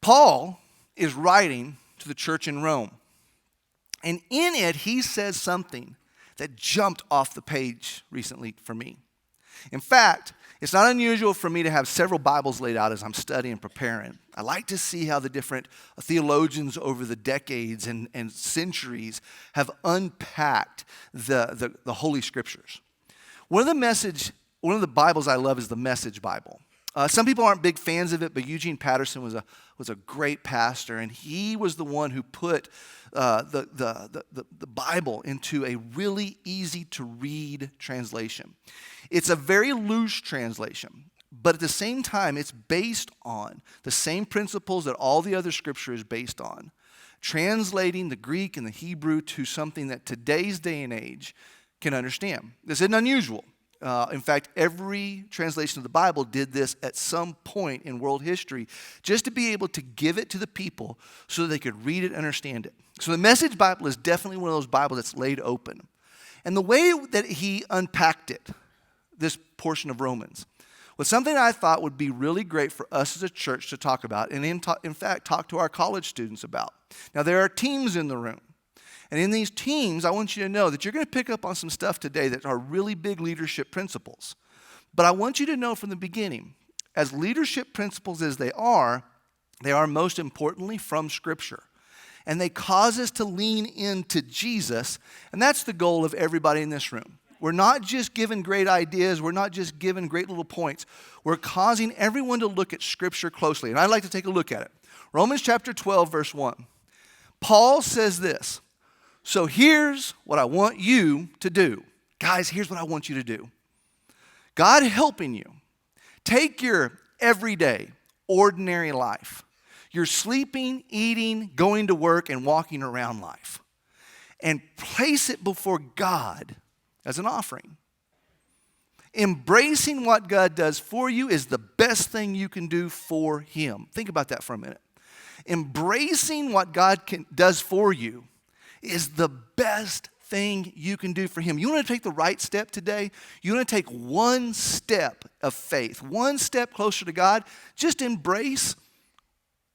Paul is writing to the church in Rome. And in it, he says something that jumped off the page recently for me. In fact, it's not unusual for me to have several Bibles laid out as I'm studying and preparing. I like to see how the different theologians over the decades and centuries have unpacked the Holy Scriptures. One of the Bibles I love is the Message Bible. Some people aren't big fans of it, but Eugene Patterson was a great pastor, and he was the one who put the Bible into a really easy to read translation. It's a very loose translation, but at the same time, it's based on the same principles that all the other Scripture is based on, translating the Greek and the Hebrew to something that today's day and age can understand. This isn't unusual. In fact, every translation of the Bible did this at some point in world history just to be able to give it to the people so that they could read it and understand it. So the Message Bible is definitely one of those Bibles that's laid open. And the way that he unpacked it, this portion of Romans, was something I thought would be really great for us as a church to talk about and in fact talk to our college students about. Now, there are teams in the room. And in these teams, I want you to know that you're going to pick up on some stuff today that are really big leadership principles. But I want you to know from the beginning, as leadership principles as they are most importantly from Scripture. And they cause us to lean into Jesus, and that's the goal of everybody in this room. We're not just given great ideas. We're not just given great little points. We're causing everyone to look at Scripture closely. And I'd like to take a look at it. Romans chapter 12, verse 1. Paul says this. So here's what I want you to do. Guys, here's what I want you to do. God helping you. Take your everyday, ordinary life. Your sleeping, eating, going to work, and walking around life. And place it before God as an offering. Embracing what God does for you is the best thing you can do for Him. Think about that for a minute. Embracing what God does for you is the best thing you can do for Him. You want to take the right step today? You want to take one step of faith, one step closer to God? Just embrace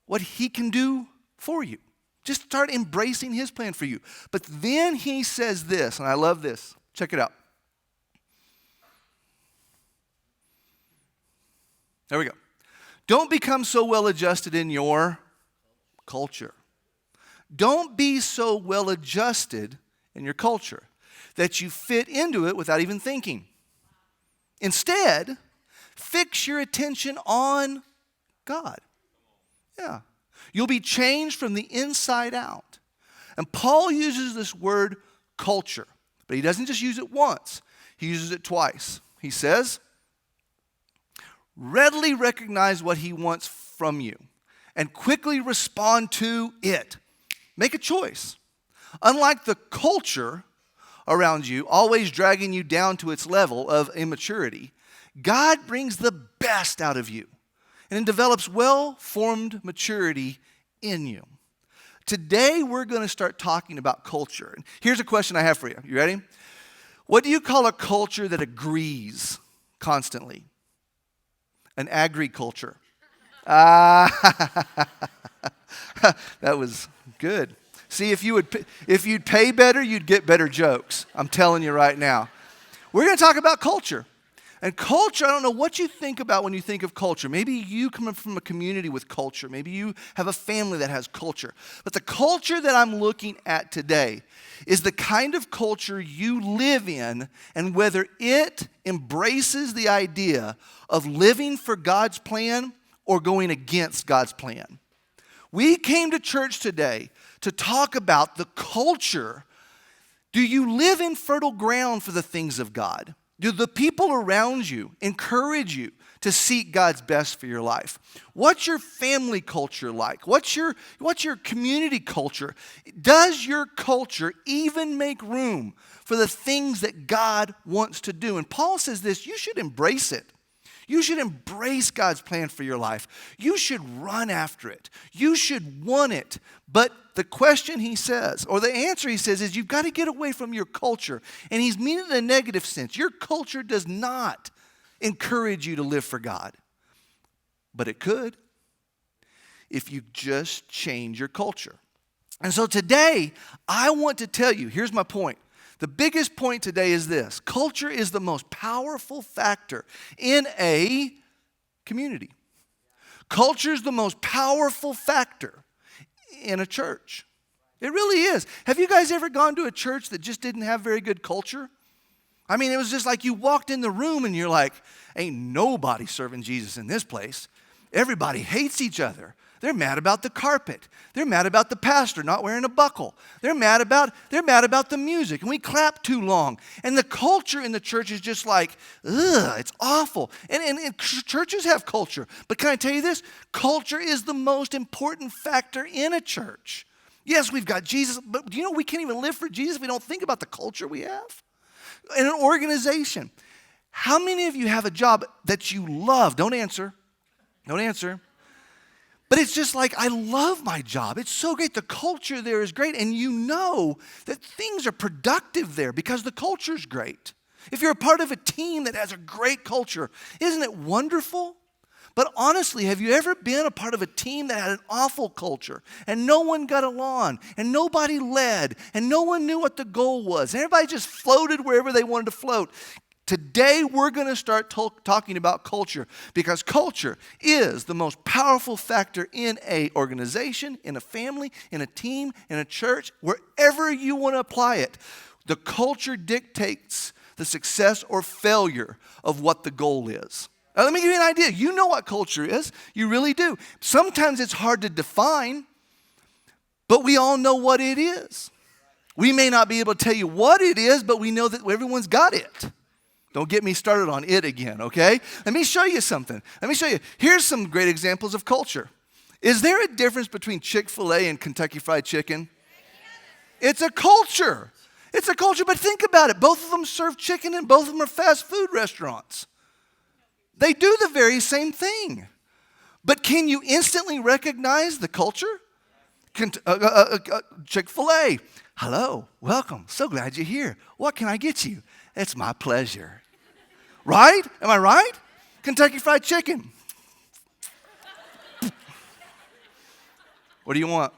what He can do for you. Just start embracing His plan for you. But then He says this, and I love this. Check it out. There we go. Don't become so well adjusted in your culture. Don't be so well adjusted in your culture that you fit into it without even thinking. Instead, fix your attention on God. Yeah. You'll be changed from the inside out. And Paul uses this word culture, but he doesn't just use it once. He uses it twice. He says, readily recognize what He wants from you and quickly respond to it. Make a choice. Unlike the culture around you, always dragging you down to its level of immaturity, God brings the best out of you and develops well-formed maturity in you. Today, we're going to start talking about culture. And here's a question I have for you. You ready? What do you call a culture that agrees constantly? An agriculture. That was good. See, if you'd pay better, you'd get better jokes. I'm telling you right now. We're going to talk about culture. And culture, I don't know what you think about when you think of culture. Maybe you come from a community with culture. Maybe you have a family that has culture. But the culture that I'm looking at today is the kind of culture you live in, and whether it embraces the idea of living for God's plan or going against God's plan. We came to church today to talk about the culture. Do you live in fertile ground for the things of God? Do the people around you encourage you to seek God's best for your life? What's your family culture like? What's your community culture? Does your culture even make room for the things that God wants to do? And Paul says this, you should embrace it. You should embrace God's plan for your life. You should run after it. You should want it. But the question he says, or the answer he says, is you've got to get away from your culture. And he's meaning it in a negative sense. Your culture does not encourage you to live for God. But it could. if you just change your culture. And so today, I want to tell you, here's my point. The biggest point today is this. Culture is the most powerful factor in a community. Culture is the most powerful factor in a church. It really is. Have you guys ever gone to a church that just didn't have very good culture? I mean, it was just like you walked in the room and you're like, ain't nobody serving Jesus in this place. Everybody hates each other. They're mad about the carpet. They're mad about the pastor not wearing a buckle. They're mad about the music. And we clap too long. And the culture in the church is just like, ugh, it's awful. And churches have culture. But can I tell you this? Culture is the most important factor in a church. Yes, we've got Jesus, but do you know we can't even live for Jesus if we don't think about the culture we have? In an organization, how many of you have a job that you love? Don't answer. Don't answer. But it's just like, I love my job. It's so great. The culture there is great. And you know that things are productive there because the culture's great. If you're a part of a team that has a great culture, isn't it wonderful? But honestly, have you ever been a part of a team that had an awful culture and no one got along and nobody led and no one knew what the goal was and everybody just floated wherever they wanted to float? Today, we're going to start talking about culture because culture is the most powerful factor in an organization, in a family, in a team, in a church, wherever you want to apply it. The culture dictates the success or failure of what the goal is. Now, let me give you an idea. You know what culture is. You really do. Sometimes it's hard to define, but we all know what it is. We may not be able to tell you what it is, but we know that everyone's got it. Don't get me started on it again, okay? Let me show you something. Let me show you. Here's some great examples of culture. Is there a difference between Chick-fil-A and Kentucky Fried Chicken? It's a culture. It's a culture, but think about it. Both of them serve chicken and both of them are fast food restaurants. They do the very same thing. But can you instantly recognize the culture? Chick-fil-A. Hello, welcome. So glad you're here. What can I get you? It's my pleasure. Right? Am I right? Kentucky Fried Chicken. What do you want?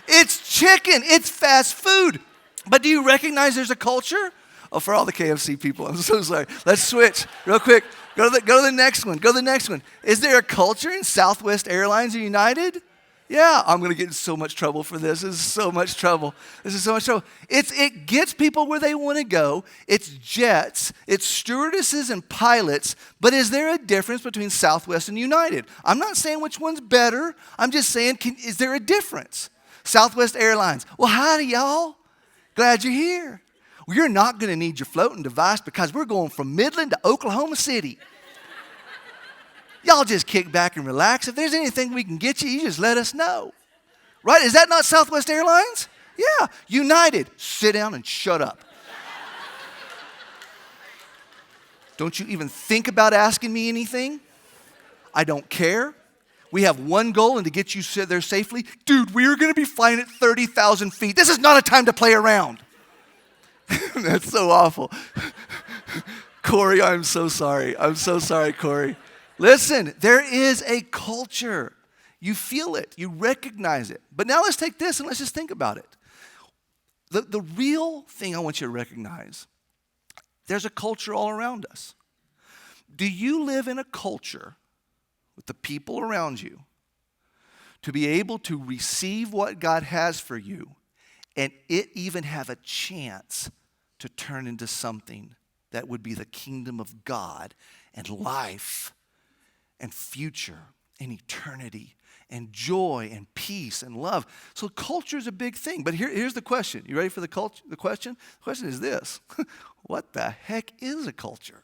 It's chicken. It's fast food. But do you recognize there's a culture? Oh, for all the KFC people, I'm so sorry. Let's switch real quick. Go to the next one. Go to the next one. Is there a culture in Southwest Airlines or United? Yeah, I'm going to get in so much trouble for this. This is so much trouble. It gets people where they want to go. It's jets. It's stewardesses and pilots. But is there a difference between Southwest and United? I'm not saying which one's better. I'm just saying, is there a difference? Southwest Airlines. Well, howdy, y'all. Glad you're here. Well, you're not going to need your floating device because we're going from Midland to Oklahoma City. Y'all just kick back and relax. If there's anything we can get you, you just let us know. Right? Is that not Southwest Airlines? Yeah. United, sit down and shut up. Don't you even think about asking me anything? I don't care. We have one goal and to get you there safely. Dude, we are going to be flying at 30,000 feet. This is not a time to play around. That's so awful. Corey, I'm so sorry. I'm so sorry, Corey. Listen, there is a culture. You feel it. You recognize it. But now let's take this and let's just think about it. The real thing I want you to recognize, there's a culture all around us. Do you live in a culture with the people around you to be able to receive what God has for you and it even have a chance to turn into something that would be the kingdom of God and life and future and eternity and joy and peace and love? So culture is a big thing. But here's the question. You ready for the question? The question is this. What the heck is a culture?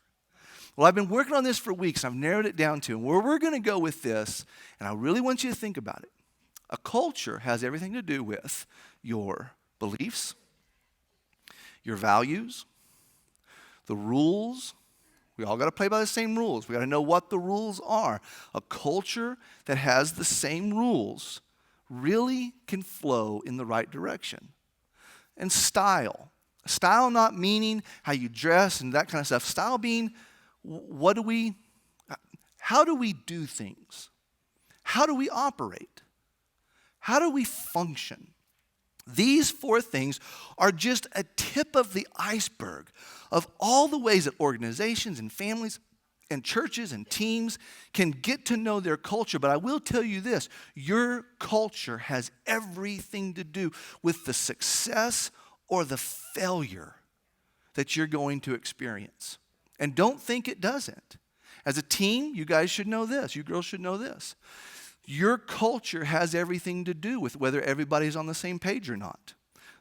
Well, I've been working on this for weeks. I've narrowed it down to where we're going to go with this, and I really want you to think about it. A culture has everything to do with your beliefs, your values, the rules. We all got to play by the same rules. We got to know what the rules are. A culture that has the same rules really can flow in the right direction. And style. Style not meaning how you dress and that kind of stuff. Style being how do we do things? how do we operate? How do we function? These 4 things are just a tip of the iceberg of all the ways that organizations and families and churches and teams can get to know their culture. But I will tell you this, your culture has everything to do with the success or the failure that you're going to experience. And don't think it doesn't. As a team, you guys should know this. You girls should know this. Your culture has everything to do with whether everybody's on the same page or not.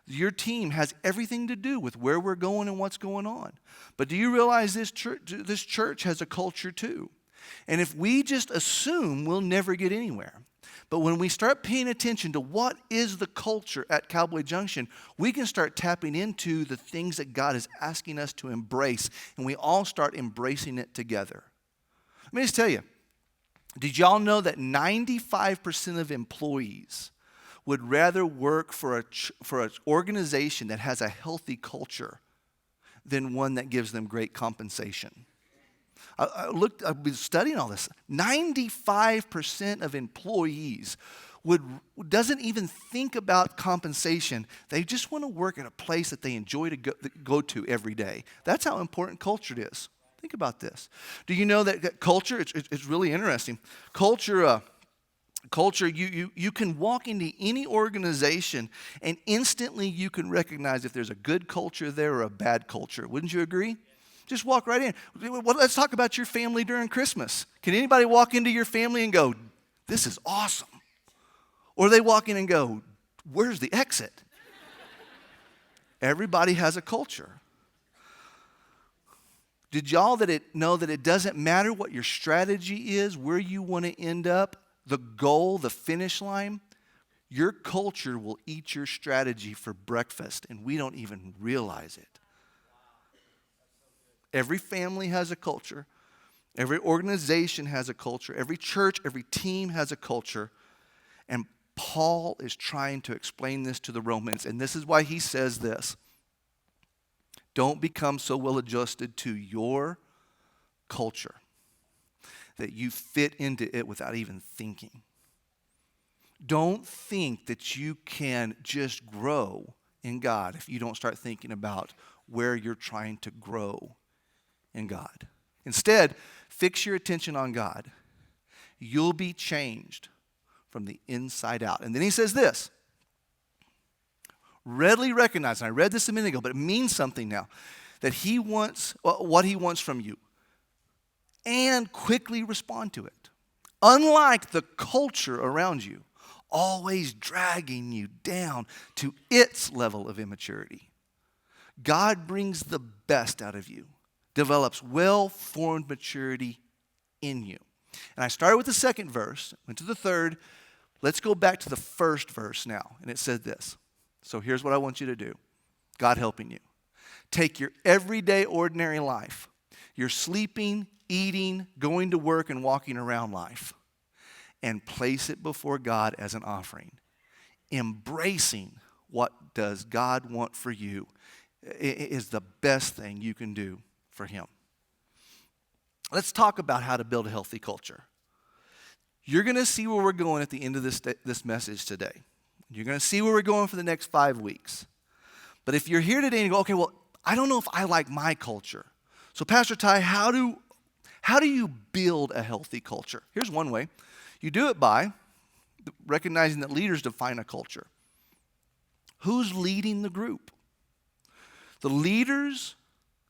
Your team has everything to do with where we're going and what's going on. But do you realize this church has a culture too? And if we just assume, we'll never get anywhere. But when we start paying attention to what is the culture at Cowboy Junction, we can start tapping into the things that God is asking us to embrace, and we all start embracing it together. Let me just tell you, did y'all know that 95% of employees would rather work for an organization that has a healthy culture than one that gives them great compensation? I've been studying all this. 95% of employees doesn't even think about compensation. They just want to work at a place that they enjoy to go to every day. That's how important culture is. Think about this. Do you know that culture, it's really interesting. Culture, you can walk into any organization and instantly you can recognize if there's a good culture there or a bad culture. Wouldn't you agree? Just walk right in. Well, let's talk about your family during Christmas. Can anybody walk into your family and go, this is awesome? Or they walk in and go, where's the exit? Everybody has a culture. Did y'all know that it doesn't matter what your strategy is, where you want to end up, the goal, the finish line? Your culture will eat your strategy for breakfast, and we don't even realize it. Every family has a culture. Every organization has a culture. Every church, every team has a culture. And Paul is trying to explain this to the Romans, and this is why he says this. Don't become so well adjusted to your culture that you fit into it without even thinking. Don't think that you can just grow in God if you don't start thinking about where you're trying to grow in God. Instead, fix your attention on God. You'll be changed from the inside out. And then he says this. Readily recognize, and I read this a minute ago, but it means something now, that he wants what he wants from you and quickly respond to it. Unlike the culture around you, always dragging you down to its level of immaturity. God brings the best out of you, develops well-formed maturity in you. And I started with the second verse, went to the third. Let's go back to the first verse now. And it said this. So here's what I want you to do. God helping you. Take your everyday, ordinary life, your sleeping, eating, going to work, and walking around life, and place it before God as an offering. Embracing what does God want for you is the best thing you can do for him. Let's talk about how to build a healthy culture. You're going to see where we're going at the end of this message today. You're going to see where we're going for the next 5 weeks. But if you're here today and you go, okay, well, I don't know if I like my culture. So Pastor Ty, how do you build a healthy culture? Here's one way. You do it by recognizing that leaders define a culture. Who's leading the group? The leaders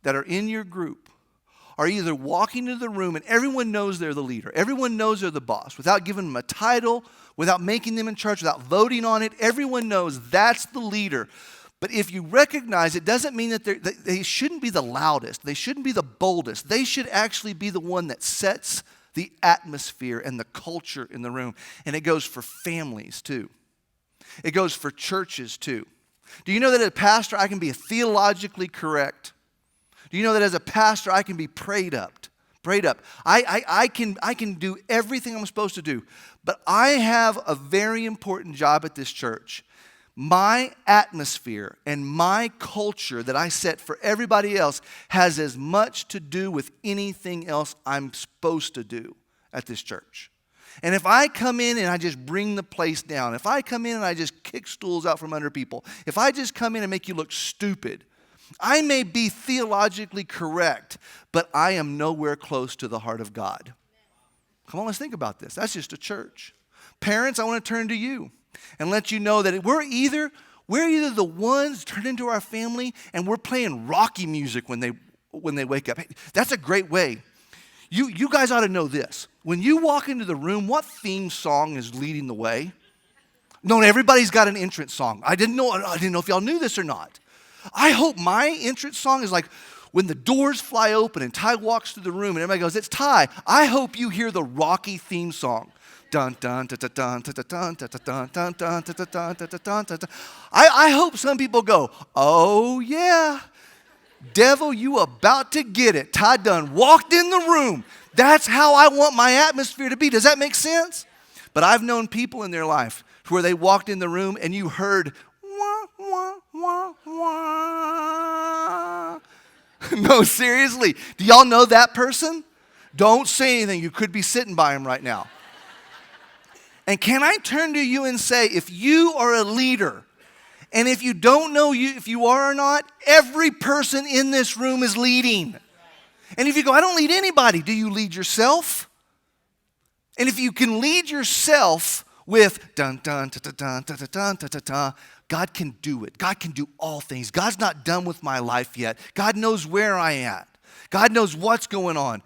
that are in your group are either walking into the room and everyone knows they're the leader. Everyone knows they're the boss. Without giving them a title, without making them in charge, without voting on it, everyone knows that's the leader. But if you recognize it, doesn't mean that they shouldn't be the loudest. They shouldn't be the boldest. They should actually be the one that sets the atmosphere and the culture in the room. And it goes for families too. It goes for churches too. Do you know that as a pastor, I can be theologically correct? Do you know that as a pastor, I can be prayed up? I can do everything I'm supposed to do. But I have a very important job at this church. My atmosphere and my culture that I set for everybody else has as much to do with anything else I'm supposed to do at this church. And if I come in and I just bring the place down, if I come in and I just kick stools out from under people, if I just come in and make you look stupid, I may be theologically correct, but I am nowhere close to the heart of God. Come on, let's think about this. That's just a church. Parents, I want to turn to you and let you know that we're either the ones turned into our family and we're playing Rocky music when they wake up. Hey, that's a great way. You guys ought to know this. When you walk into the room, what theme song is leading the way? No, everybody's got an entrance song. I didn't know if y'all knew this or not. I hope my entrance song is like when the doors fly open and Ty walks through the room and everybody goes, "It's Ty." I hope you hear the Rocky theme song. Dun dun dun dun dun dun dun dun dun dun dun dun dun. I hope some people go, "Oh yeah, devil, you about to get it. Ty done walked in the room." That's how I want my atmosphere to be. Does that make sense? But I've known people in their life where they walked in the room and you heard wah, wah, wah, wah. No, seriously. Do y'all know that person? Don't say anything. You could be sitting by him right now. And can I turn to you and say, if you are a leader, and if you don't know if you are or not, every person in this room is leading. And if you go, "I don't lead anybody," do you lead yourself? And if you can lead yourself with dun dun dun dun dun dun dun dun, God can do it. God can do all things. God's not done with my life yet. God knows where I am at. God knows what's going on.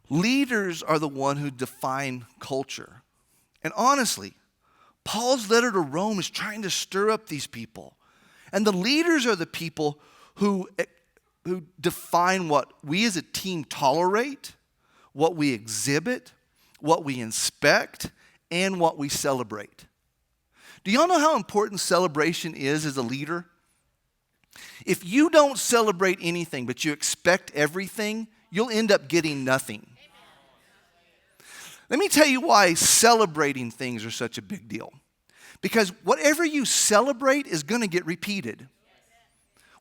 Leaders are the one who define culture. And honestly, Paul's letter to Rome is trying to stir up these people. And the leaders are the people who define what we as a team tolerate, what we exhibit, what we inspect, and what we celebrate. Do y'all know how important celebration is as a leader? If you don't celebrate anything but you expect everything, you'll end up getting nothing. Let me tell you why celebrating things are such a big deal. Because whatever you celebrate is going to get repeated.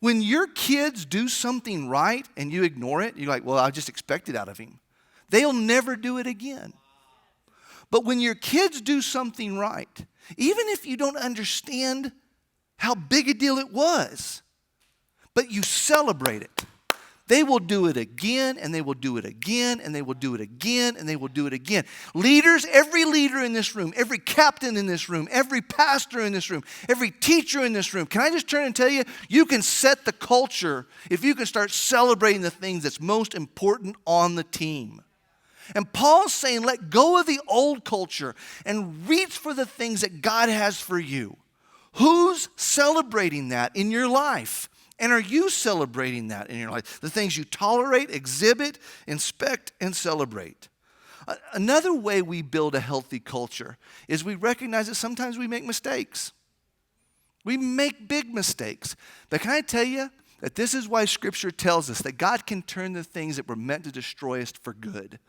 When your kids do something right and you ignore it, you're like, "Well, I just expect it out of him." They'll never do it again. But when your kids do something right, even if you don't understand how big a deal it was, but you celebrate it, they will do it again, and they will do it again, and they will do it again, and they will do it again. Leaders, every leader in this room, every captain in this room, every pastor in this room, every teacher in this room, can I just turn and tell you, you can set the culture if you can start celebrating the things that's most important on the team. And Paul's saying, let go of the old culture and reach for the things that God has for you. Who's celebrating that in your life? And are you celebrating that in your life? The things you tolerate, exhibit, inspect, and celebrate. Another way we build a healthy culture is we recognize that sometimes we make mistakes. We make big mistakes. But can I tell you that this is why Scripture tells us that God can turn the things that were meant to destroy us for good.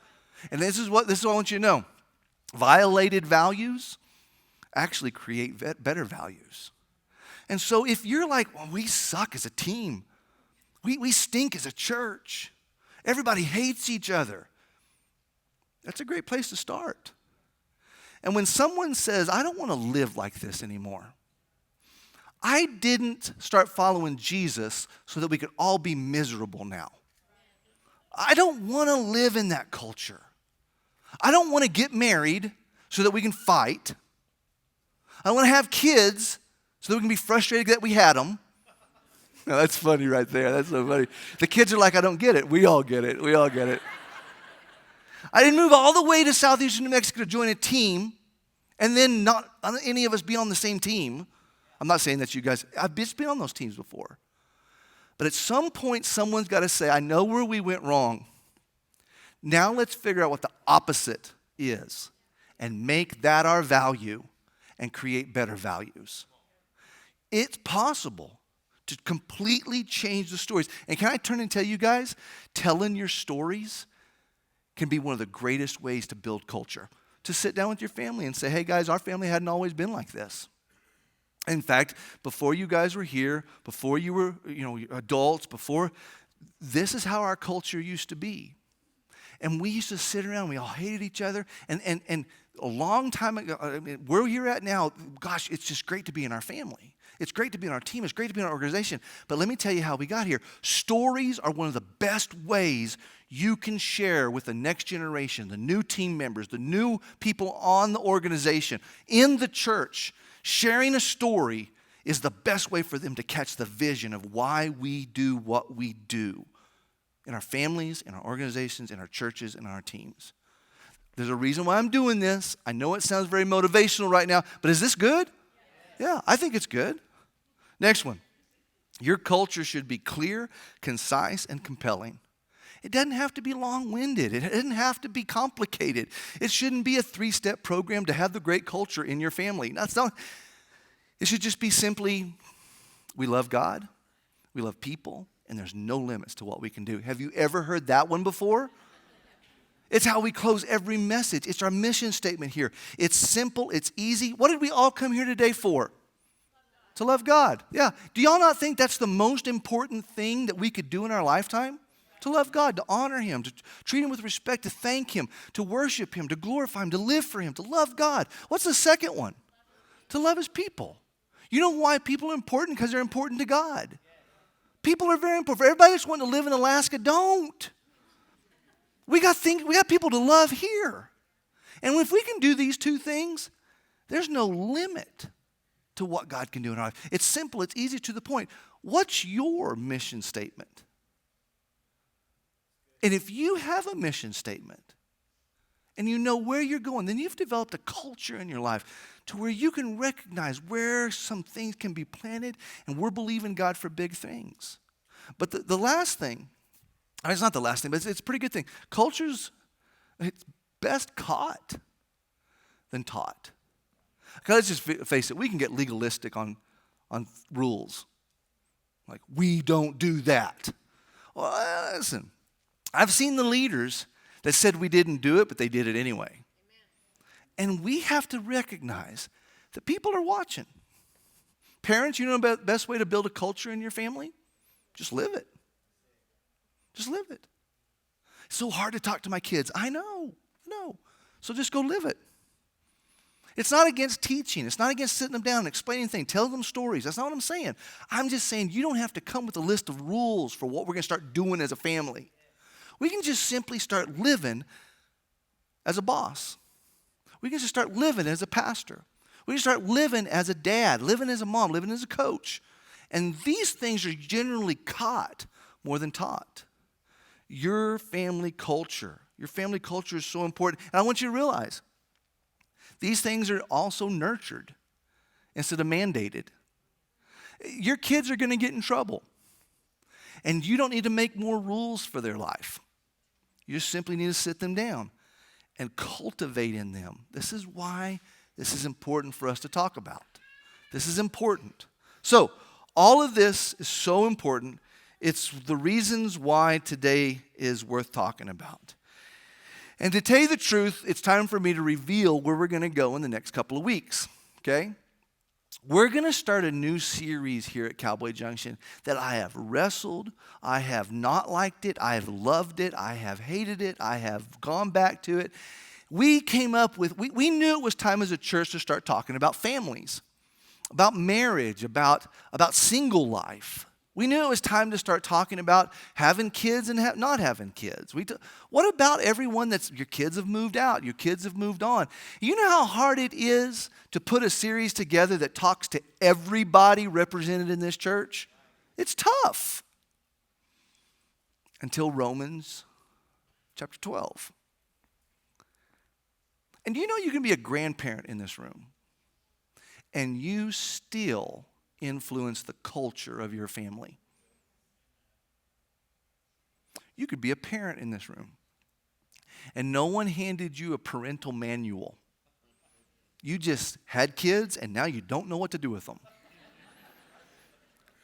And this is what I want you to know. Violated values actually create better values. And so if you're like, "Well, we suck as a team. We stink as a church. Everybody hates each other." That's a great place to start. And when someone says, "I don't want to live like this anymore," I didn't start following Jesus so that we could all be miserable now. I don't want to live in that culture. I don't want to get married so that we can fight. I want to have kids so that we can be frustrated that we had them. Now, that's funny right there. That's so funny. The kids are like, "I don't get it." We all get it. We all get it. I didn't move all the way to southeastern New Mexico to join a team and then not any of us be on the same team. I'm not saying that you guys, I've just been on those teams before. But at some point, someone's got to say, "I know where we went wrong. Now let's figure out what the opposite is and make that our value and create better values." It's possible to completely change the stories. And can I turn and tell you guys, telling your stories can be one of the greatest ways to build culture. To sit down with your family and say, "Hey guys, our family hadn't always been like this. In fact, before you guys were here, before you were, adults, this is how our culture used to be." And we used to sit around, we all hated each other. And a long time ago, where we're at now, gosh, it's just great to be in our family. It's great to be in our team. It's great to be in our organization. But let me tell you how we got here. Stories are one of the best ways you can share with the next generation, the new team members, the new people on the organization, in the church. Sharing a story is the best way for them to catch the vision of why we do what we do in our families, in our organizations, in our churches, and our teams. There's a reason why I'm doing this. I know it sounds very motivational right now, but is this good? Yeah, I think it's good. Next one. Your culture should be clear, concise, and compelling. It doesn't have to be long-winded. It doesn't have to be complicated. It shouldn't be a 3-step program to have the great culture in your family. That's not. It should just be simply, we love God, we love people, and there's no limits to what we can do. Have you ever heard that one before? It's how we close every message. It's our mission statement here. It's simple. It's easy. What did we all come here today for? To love God. Yeah. Do y'all not think that's the most important thing that we could do in our lifetime? To love God, to honor Him, to treat Him with respect, to thank Him, to worship Him, to glorify Him, to live for Him, to love God. What's the second one? To love His people. You know why people are important? Because they're important to God. People are very important. For everybody that's wanting to live in Alaska, don't. We got people to love here. And if we can do these two things, there's no limit to what God can do in our life. It's simple. It's easy, to the point. What's your mission statement? And if you have a mission statement and you know where you're going, then you've developed a culture in your life to where you can recognize where some things can be planted, and we're believing God for big things. But the last thing, it's not the last thing, but it's a pretty good thing. Culture's, it's best caught than taught. Okay, let's just face it, we can get legalistic on rules. Like, we don't do that. Well, listen, I've seen the leaders that said we didn't do it, but they did it anyway. Amen. And we have to recognize that people are watching. Parents, you know the best way to build a culture in your family? Just live it. Just live it. It's so hard to talk to my kids. I know. So just go live it. It's not against teaching. It's not against sitting them down and explaining things. Tell them stories. That's not what I'm saying. I'm just saying you don't have to come with a list of rules for what we're going to start doing as a family. We can just simply start living as a boss. We can just start living as a pastor. We can start living as a dad, living as a mom, living as a coach. And these things are generally caught more than taught. Your family culture is so important. And I want you to realize these things are also nurtured instead of mandated. Your kids are going to get in trouble. And you don't need to make more rules for their life. You just simply need to sit them down and cultivate in them. This is why this is important for us to talk about. This is important. So, all of this is so important. It's the reasons why today is worth talking about. And to tell you the truth, it's time for me to reveal where we're going to go in the next couple of weeks, okay? We're going to start a new series here at Cowboy Junction that I have wrestled, I have not liked it, I have loved it, I have hated it, I have gone back to it. We came up with, we knew it was time as a church to start talking about families, about marriage, about single life. We knew it was time to start talking about having kids and not having kids. What about everyone your kids have moved out, your kids have moved on? You know how hard it is to put a series together that talks to everybody represented in this church? It's tough. Until Romans chapter 12. And you know you can be a grandparent in this room, and you still influence the culture of your family. You could be a parent in this room, and no one handed you a parental manual. You just had kids, and now you don't know what to do with them.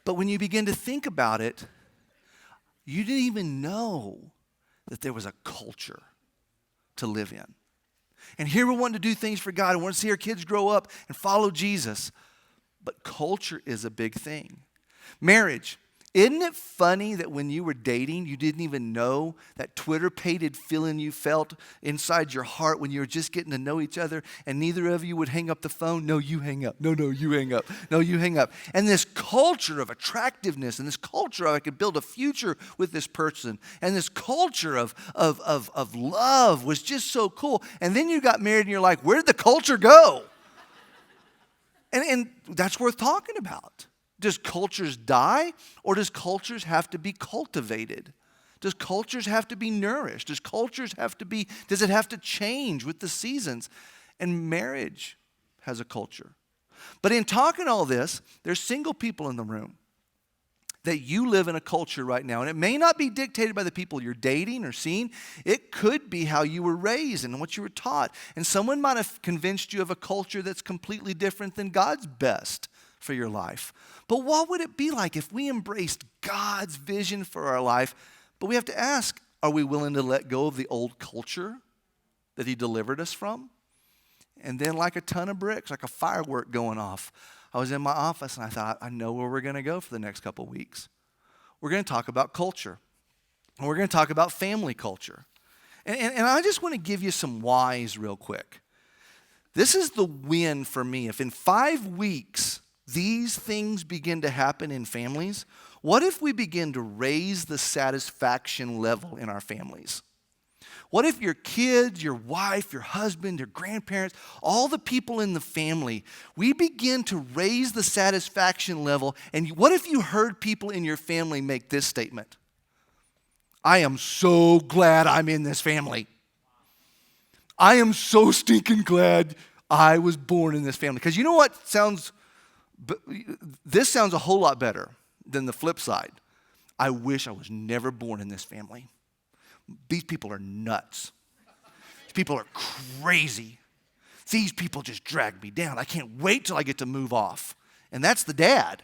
But when you begin to think about it, you didn't even know that there was a culture to live in. And here we're wanting to do things for God, and want to see our kids grow up and follow Jesus. But culture is a big thing. Marriage, Isn't it funny that when you were dating, you didn't even know that Twitter-pated feeling you felt inside your heart when you were just getting to know each other, and neither of you would hang up the phone? No, you hang up. No, you hang up. No, you hang up. And this culture of attractiveness and this culture of I could build a future with this person and this culture of love was just so cool. And then you got married and you're like, where'd the culture go? And that's worth talking about. Does cultures die, or does cultures have to be cultivated? Does cultures have to be nourished? Does it have to change with the seasons? And marriage has a culture. But in talking all this, there's single people in the room that you live in a culture right now. And it may not be dictated by the people you're dating or seeing. It could be how you were raised and what you were taught. And someone might have convinced you of a culture that's completely different than God's best for your life. But what would it be like if we embraced God's vision for our life? But we have to ask, are we willing to let go of the old culture that he delivered us from? And then like a ton of bricks, like a firework going off, I was in my office and I thought, I know where we're going to go for the next couple weeks. We're going to talk about culture. And we're going to talk about family culture. And I just want to give you some whys real quick. This is the win for me. If in 5 weeks these things begin to happen in families, what if we begin to raise the satisfaction level in our families? What if your kids, your wife, your husband, your grandparents, all the people in the family, we begin to raise the satisfaction level? And what if you heard people in your family make this statement? I am so glad I'm in this family. I am so stinking glad I was born in this family. Because you know what this sounds a whole lot better than the flip side. I wish I was never born in this family. These people are nuts. These people are crazy. These people just drag me down. I can't wait till I get to move off. And that's the dad.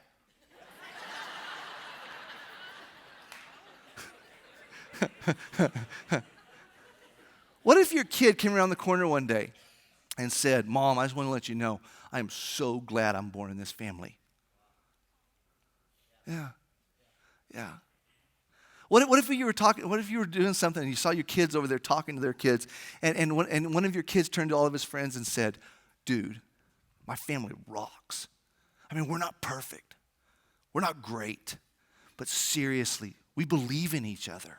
What if your kid came around the corner one day and said, Mom, I just want to let you know, I am so glad I'm born in this family. Yeah. What if you were doing something and you saw your kids over there talking to their kids, and one of your kids turned to all of his friends and said, dude, my family rocks. I mean, we're not perfect. We're not great. But seriously, we believe in each other.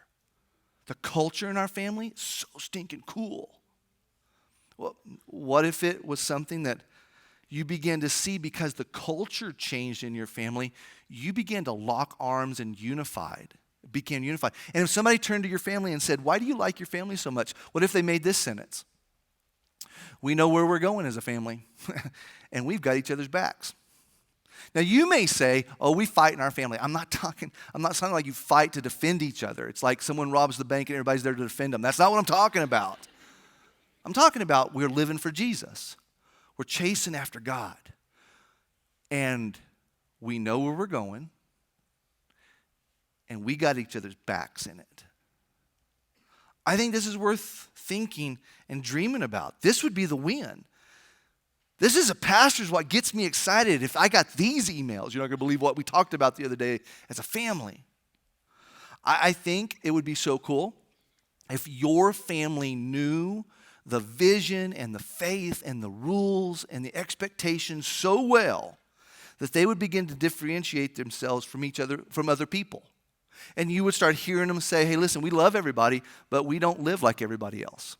The culture in our family is so stinking cool. Well, what if it was something that you began to see because the culture changed in your family? You began to lock arms and became unified. And if somebody turned to your family and said, why do you like your family so much? What if they made this sentence? We know where we're going as a family, and we've got each other's backs. Now, you may say, oh, we fight in our family. I'm not sounding like you fight to defend each other. It's like someone robs the bank and everybody's there to defend them. That's not what I'm talking about. I'm talking about we're living for Jesus. We're chasing after God. And we know where we're going. And we got each other's backs in it. I think this is worth thinking and dreaming about. This would be the win. This is a pastor's what gets me excited. If I got these emails, you're not going to believe what we talked about the other day as a family. I think it would be so cool if your family knew the vision and the faith and the rules and the expectations so well that they would begin to differentiate themselves from each other, from other people. And you would start hearing them say, hey, listen, we love everybody, but we don't live like everybody else.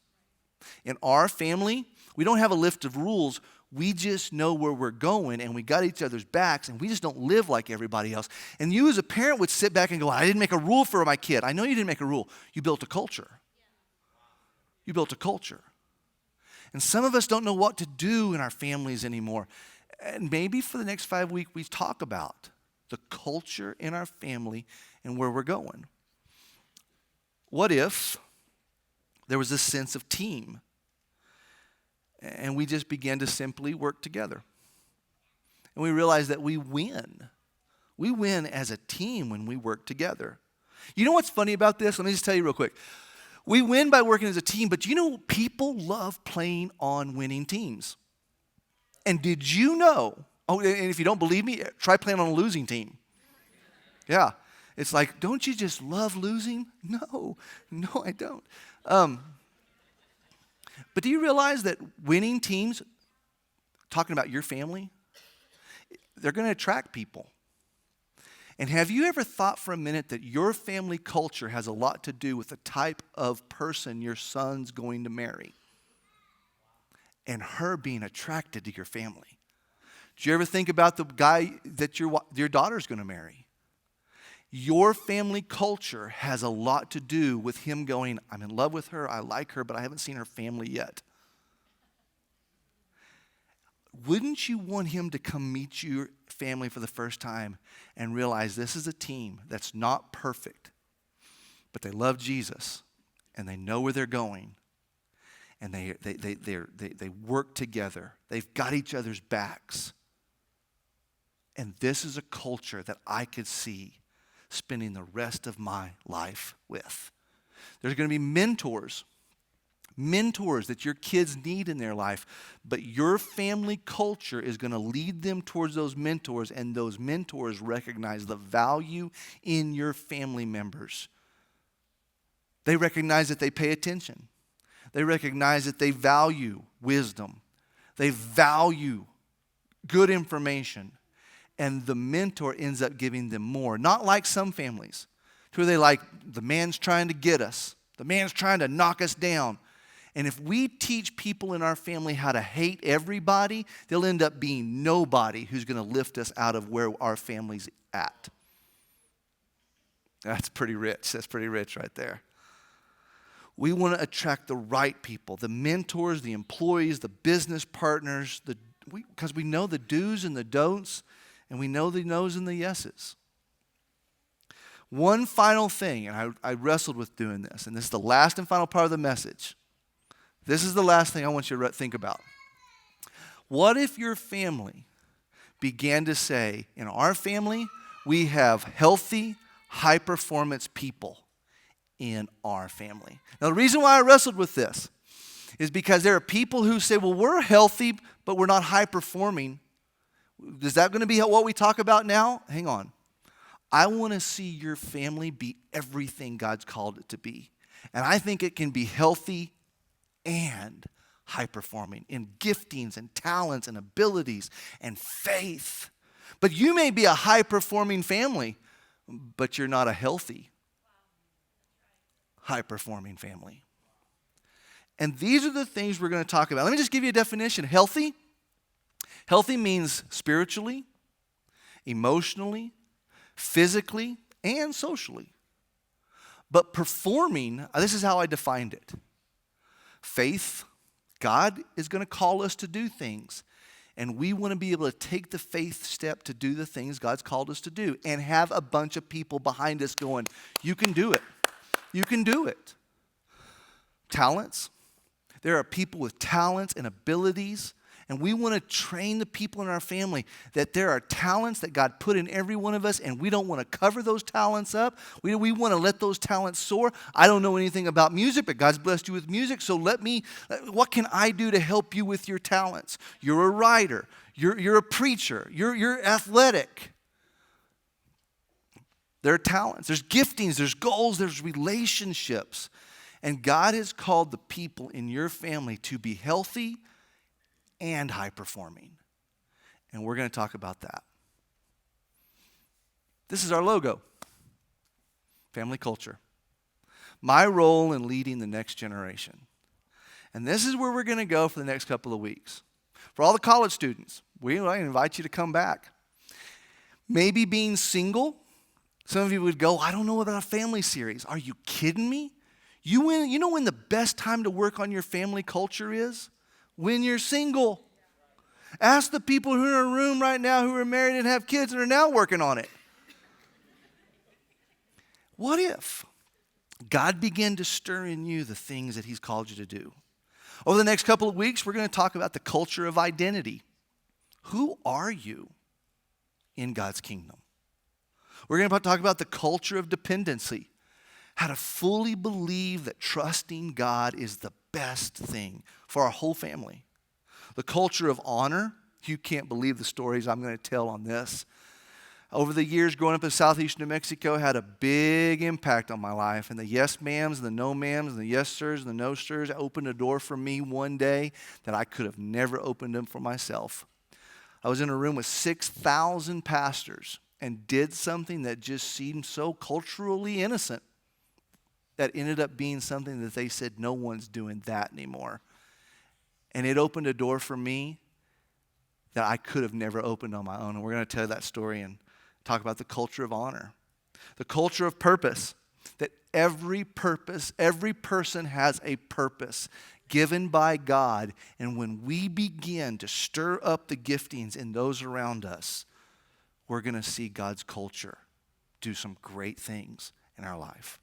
In our family, we don't have a list of rules. We just know where we're going, and we got each other's backs, and we just don't live like everybody else. And you as a parent would sit back and go, I didn't make a rule for my kid. I know you didn't make a rule. You built a culture. You built a culture. And some of us don't know what to do in our families anymore. And maybe for the next 5 weeks, we talk about the culture in our family and where we're going. What if there was this sense of team? And we just began to simply work together. And we realized that we win. We win as a team when we work together. You know what's funny about this? Let me just tell you real quick. We win by working as a team, but you know, people love playing on winning teams. And did you know, and if you don't believe me, try playing on a losing team. Yeah. It's like, don't you just love losing? No, I don't. But do you realize that winning teams, talking about your family, they're going to attract people. And have you ever thought for a minute that your family culture has a lot to do with the type of person your son's going to marry? And her being attracted to your family. Do you ever think about the guy that your daughter's going to marry? Your family culture has a lot to do with him going, I'm in love with her, I like her, but I haven't seen her family yet. Wouldn't you want him to come meet your family for the first time and realize this is a team that's not perfect, but they love Jesus and they know where they're going and they work together. They've got each other's backs. And this is a culture that I could see spending the rest of my life with. There's going to be mentors that your kids need in their life, but your family culture is going to lead them towards those mentors, and those mentors recognize the value in your family members. They recognize that they pay attention. They recognize that they value wisdom. They value good information, and the mentor ends up giving them more. Not like some families, where they like, the man's trying to get us. The man's trying to knock us down. And if we teach people in our family how to hate everybody, they'll end up being nobody who's going to lift us out of where our family's at. That's pretty rich. That's pretty rich right there. We want to attract the right people, the mentors, the employees, the business partners, because we know the do's and the don'ts, and we know the no's and the yeses. One final thing, and I wrestled with doing this, and this is the last and final part of the message. This is the last thing I want you to think about. What if your family began to say, in our family, we have healthy, high-performance people in our family? Now, the reason why I wrestled with this is because there are people who say, well, we're healthy, but we're not high-performing. Is that going to be what we talk about now? Hang on. I want to see your family be everything God's called it to be. And I think it can be healthy and high-performing in giftings and talents and abilities and faith. But you may be a high-performing family, but you're not a healthy, high-performing family. And these are the things we're going to talk about. Let me just give you a definition. Healthy means spiritually, emotionally, physically, and socially. But performing, this is how I defined it. Faith, God is going to call us to do things. And we want to be able to take the faith step to do the things God's called us to do and have a bunch of people behind us going, you can do it. You can do it. Talents. There are people with talents and abilities. And we want to train the people in our family that there are talents that God put in every one of us, and we don't want to cover those talents up. We want to let those talents soar. I don't know anything about music, but God's blessed you with music, so what can I do to help you with your talents? You're a writer. You're a preacher. You're athletic. There are talents. There's giftings. There's goals. There's relationships. And God has called the people in your family to be healthy and high-performing. And we're going to talk about that. This is our logo. Family culture. My role in leading the next generation. And this is where we're going to go for the next couple of weeks. For all the college students, I invite you to come back. Maybe being single. Some of you would go, I don't know about a family series. Are you kidding me? You know when the best time to work on your family culture is? When you're single. Ask the people who are in a room right now who are married and have kids and are now working on it. What if God began to stir in you the things that He's called you to do? Over the next couple of weeks, we're going to talk about the culture of identity. Who are you in God's kingdom? We're going to talk about the culture of dependency. How to fully believe that trusting God is the best thing for our whole family. The culture of honor. You can't believe the stories I'm going to tell on this. over the years growing up in southeast New Mexico had a big impact on my life. And the yes ma'ams and the no ma'ams and the yes sirs and the no sirs opened a door for me one day that I could have never opened them for myself. I was in a room with 6,000 pastors and did something that just seemed so culturally innocent that ended up being something that they said no one's doing that anymore. And it opened a door for me that I could have never opened on my own. And we're going to tell that story and talk about the culture of honor, the culture of purpose, that every person has a purpose given by God. And when we begin to stir up the giftings in those around us, we're going to see God's culture do some great things in our life.